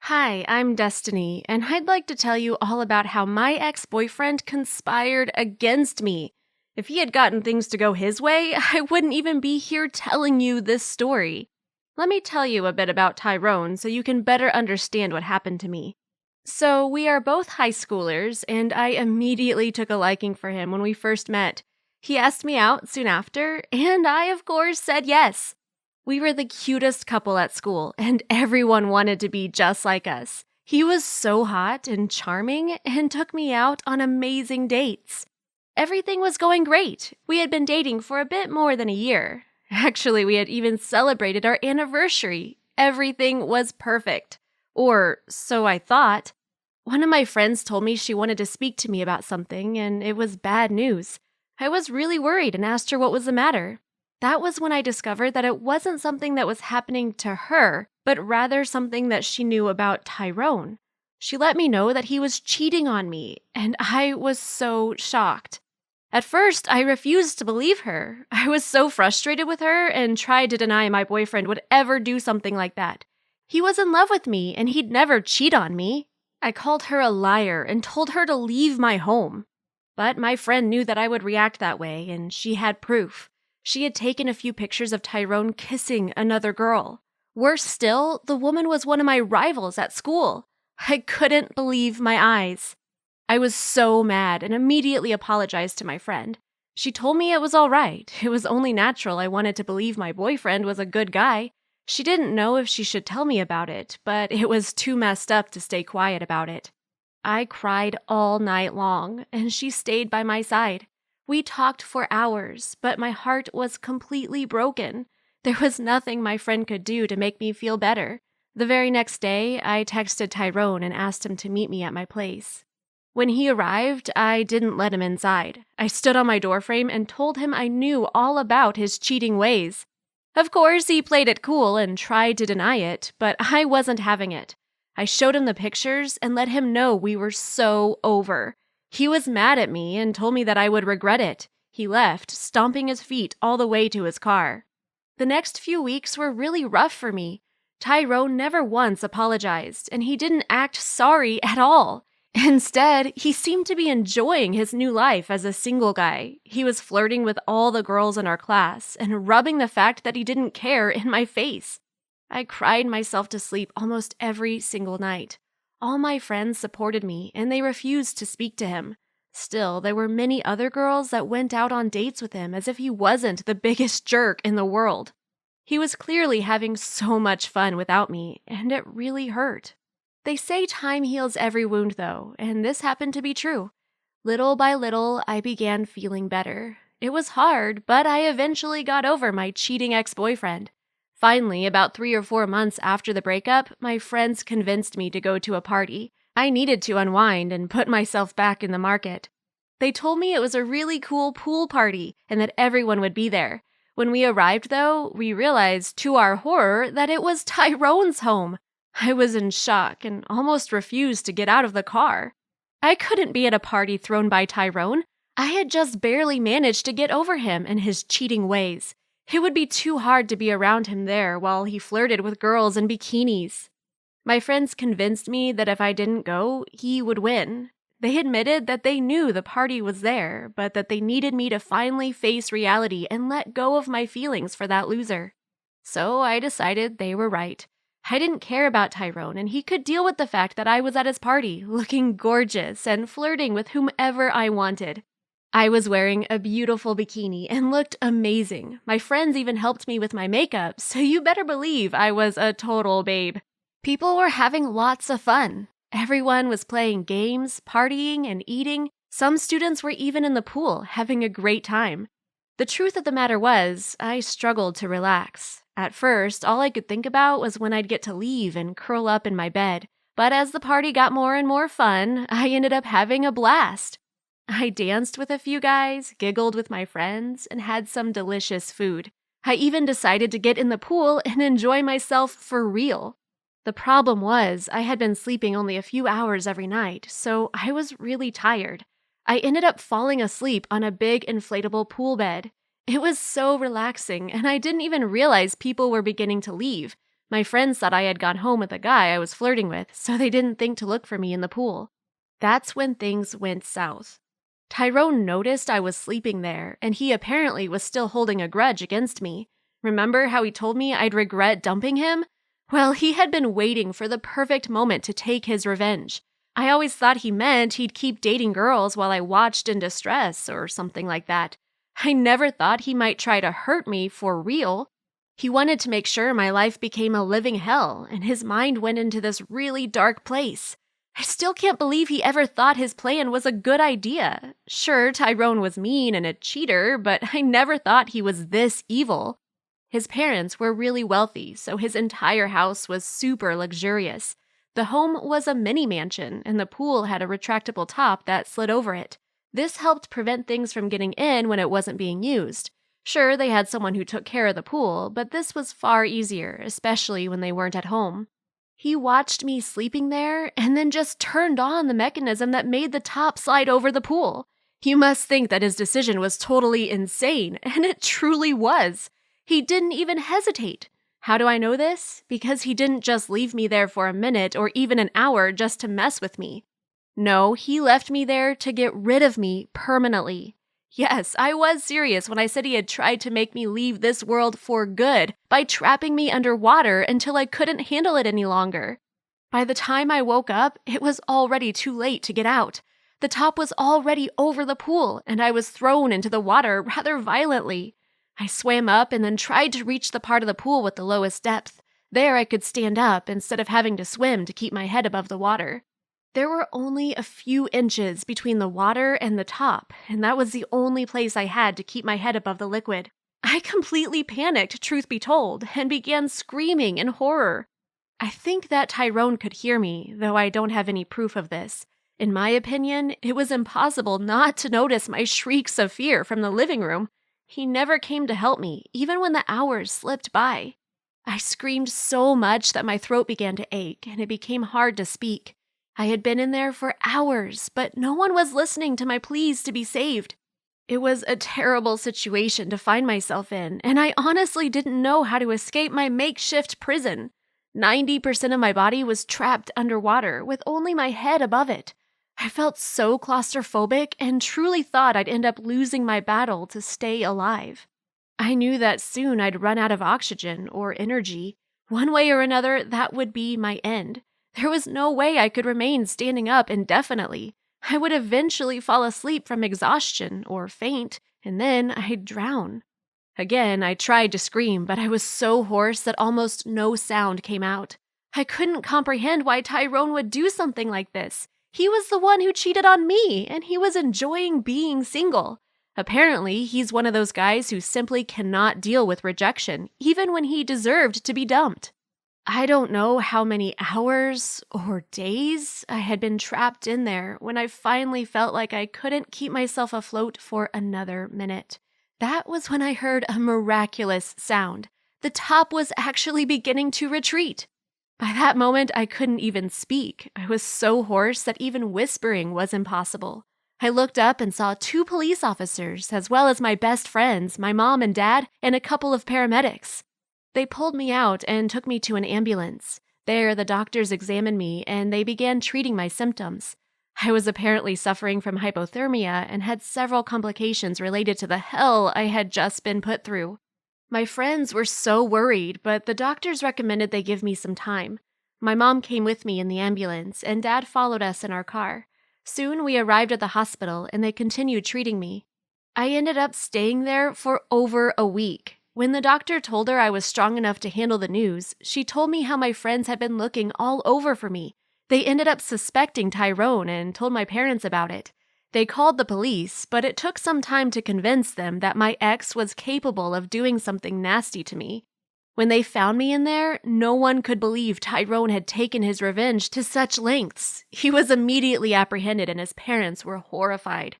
Hi, I'm Destini, and I'd like to tell you all about how my ex-boyfriend conspired against me. If he had gotten things to go his way, I wouldn't even be here telling you this story. Let me tell you a bit about Tyrone so you can better understand what happened to me. So, we are both high schoolers, and I immediately took a liking for him when we first met. He asked me out soon after, and I, of course, said yes. We were the cutest couple at school, and everyone wanted to be just like us. He was so hot and charming and took me out on amazing dates. Everything was going great. We had been dating for a bit more than a year. Actually, we had even celebrated our anniversary. Everything was perfect. Or so I thought. One of my friends told me she wanted to speak to me about something, and it was bad news. I was really worried and asked her what was the matter. That was when I discovered that it wasn't something that was happening to her, but rather something that she knew about Tyrone. She let me know that he was cheating on me, and I was so shocked. At first, I refused to believe her. I was so frustrated with her and tried to deny my boyfriend would ever do something like that. He was in love with me, and he'd never cheat on me. I called her a liar and told her to leave my home. But my friend knew that I would react that way, and she had proof. She had taken a few pictures of Tyrone kissing another girl. Worse still, the woman was one of my rivals at school. I couldn't believe my eyes. I was so mad and immediately apologized to my friend. She told me it was all right. It was only natural I wanted to believe my boyfriend was a good guy. She didn't know if she should tell me about it, but it was too messed up to stay quiet about it. I cried all night long, and she stayed by my side. We talked for hours, but my heart was completely broken. There was nothing my friend could do to make me feel better. The very next day, I texted Tyrone and asked him to meet me at my place. When he arrived, I didn't let him inside. I stood on my doorframe and told him I knew all about his cheating ways. Of course, he played it cool and tried to deny it, but I wasn't having it. I showed him the pictures and let him know we were so over. He was mad at me and told me that I would regret it. He left, stomping his feet all the way to his car. The next few weeks were really rough for me. Tyrone never once apologized, and he didn't act sorry at all. Instead, he seemed to be enjoying his new life as a single guy. He was flirting with all the girls in our class and rubbing the fact that he didn't care in my face. I cried myself to sleep almost every single night. All my friends supported me, and they refused to speak to him. Still, there were many other girls that went out on dates with him as if he wasn't the biggest jerk in the world. He was clearly having so much fun without me, and it really hurt. They say time heals every wound, though, and this happened to be true. Little by little, I began feeling better. It was hard, but I eventually got over my cheating ex-boyfriend. Finally, about 3 or 4 months after the breakup, my friends convinced me to go to a party. I needed to unwind and put myself back in the market. They told me it was a really cool pool party and that everyone would be there. When we arrived, though, we realized, to our horror, that it was Tyrone's home. I was in shock and almost refused to get out of the car. I couldn't be at a party thrown by Tyrone. I had just barely managed to get over him and his cheating ways. It would be too hard to be around him there while he flirted with girls in bikinis. My friends convinced me that if I didn't go, he would win. They admitted that they knew the party was there, but that they needed me to finally face reality and let go of my feelings for that loser. So I decided they were right. I didn't care about Tyrone, and he could deal with the fact that I was at his party, looking gorgeous and flirting with whomever I wanted. I was wearing a beautiful bikini and looked amazing. My friends even helped me with my makeup, so you better believe I was a total babe. People were having lots of fun. Everyone was playing games, partying, and eating. Some students were even in the pool, having a great time. The truth of the matter was, I struggled to relax. At first, all I could think about was when I'd get to leave and curl up in my bed. But as the party got more and more fun, I ended up having a blast. I danced with a few guys, giggled with my friends, and had some delicious food. I even decided to get in the pool and enjoy myself for real. The problem was, I had been sleeping only a few hours every night, so I was really tired. I ended up falling asleep on a big inflatable pool bed. It was so relaxing, and I didn't even realize people were beginning to leave. My friends thought I had gone home with a guy I was flirting with, so they didn't think to look for me in the pool. That's when things went south. Tyrone noticed I was sleeping there, and he apparently was still holding a grudge against me. Remember how he told me I'd regret dumping him? Well, he had been waiting for the perfect moment to take his revenge. I always thought he meant he'd keep dating girls while I watched in distress or something like that. I never thought he might try to hurt me for real. He wanted to make sure my life became a living hell, and his mind went into this really dark place. I still can't believe he ever thought his plan was a good idea. Sure, Tyrone was mean and a cheater, but I never thought he was this evil. His parents were really wealthy, so his entire house was super luxurious. The home was a mini mansion, and the pool had a retractable top that slid over it. This helped prevent things from getting in when it wasn't being used. Sure, they had someone who took care of the pool, but this was far easier, especially when they weren't at home. He watched me sleeping there and then just turned on the mechanism that made the top slide over the pool. You must think that his decision was totally insane, and it truly was. He didn't even hesitate. How do I know this? Because he didn't just leave me there for a minute or even an hour just to mess with me. No, he left me there to get rid of me permanently. Yes, I was serious when I said he had tried to make me leave this world for good by trapping me underwater until I couldn't handle it any longer. By the time I woke up, it was already too late to get out. The top was already over the pool, and I was thrown into the water rather violently. I swam up and then tried to reach the part of the pool with the lowest depth. There I could stand up instead of having to swim to keep my head above the water. There were only a few inches between the water and the top, and that was the only place I had to keep my head above the liquid. I completely panicked, truth be told, and began screaming in horror. I think that Tyrone could hear me, though I don't have any proof of this. In my opinion, it was impossible not to notice my shrieks of fear from the living room. He never came to help me, even when the hours slipped by. I screamed so much that my throat began to ache, and it became hard to speak. I had been in there for hours, but no one was listening to my pleas to be saved. It was a terrible situation to find myself in, and I honestly didn't know how to escape my makeshift prison. 90% of my body was trapped underwater, with only my head above it. I felt so claustrophobic and truly thought I'd end up losing my battle to stay alive. I knew that soon I'd run out of oxygen or energy. One way or another, that would be my end. There was no way I could remain standing up indefinitely. I would eventually fall asleep from exhaustion or faint, and then I'd drown. Again, I tried to scream, but I was so hoarse that almost no sound came out. I couldn't comprehend why Tyrone would do something like this. He was the one who cheated on me, and he was enjoying being single. Apparently, he's one of those guys who simply cannot deal with rejection, even when he deserved to be dumped. I don't know how many hours or days I had been trapped in there when I finally felt like I couldn't keep myself afloat for another minute. That was when I heard a miraculous sound. The top was actually beginning to retreat. By that moment, I couldn't even speak. I was so hoarse that even whispering was impossible. I looked up and saw 2 police officers, as well as my best friends, my mom and dad, and a couple of paramedics. They pulled me out and took me to an ambulance. There, the doctors examined me and they began treating my symptoms. I was apparently suffering from hypothermia and had several complications related to the hell I had just been put through. My friends were so worried, but the doctors recommended they give me some time. My mom came with me in the ambulance, and Dad followed us in our car. Soon we arrived at the hospital, and they continued treating me. I ended up staying there for over a week. When the doctor told her I was strong enough to handle the news, she told me how my friends had been looking all over for me. They ended up suspecting Tyrone and told my parents about it. They called the police, but it took some time to convince them that my ex was capable of doing something nasty to me. When they found me in there, no one could believe Tyrone had taken his revenge to such lengths. He was immediately apprehended and his parents were horrified.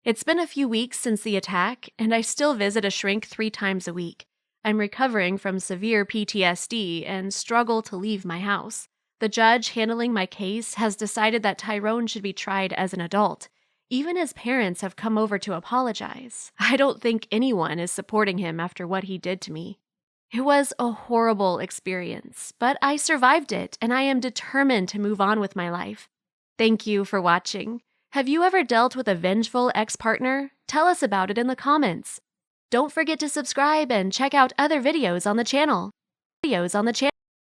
It's been a few weeks since the attack, and I still visit a shrink 3 times a week. I'm recovering from severe PTSD and struggle to leave my house. The judge handling my case has decided that Tyrone should be tried as an adult. Even his parents have come over to apologize. I don't think anyone is supporting him after what he did to me. It was a horrible experience, but I survived it and I am determined to move on with my life. Thank you for watching. Have you ever dealt with a vengeful ex-partner? Tell us about it in the comments. Don't forget to subscribe and check out other videos on the channel.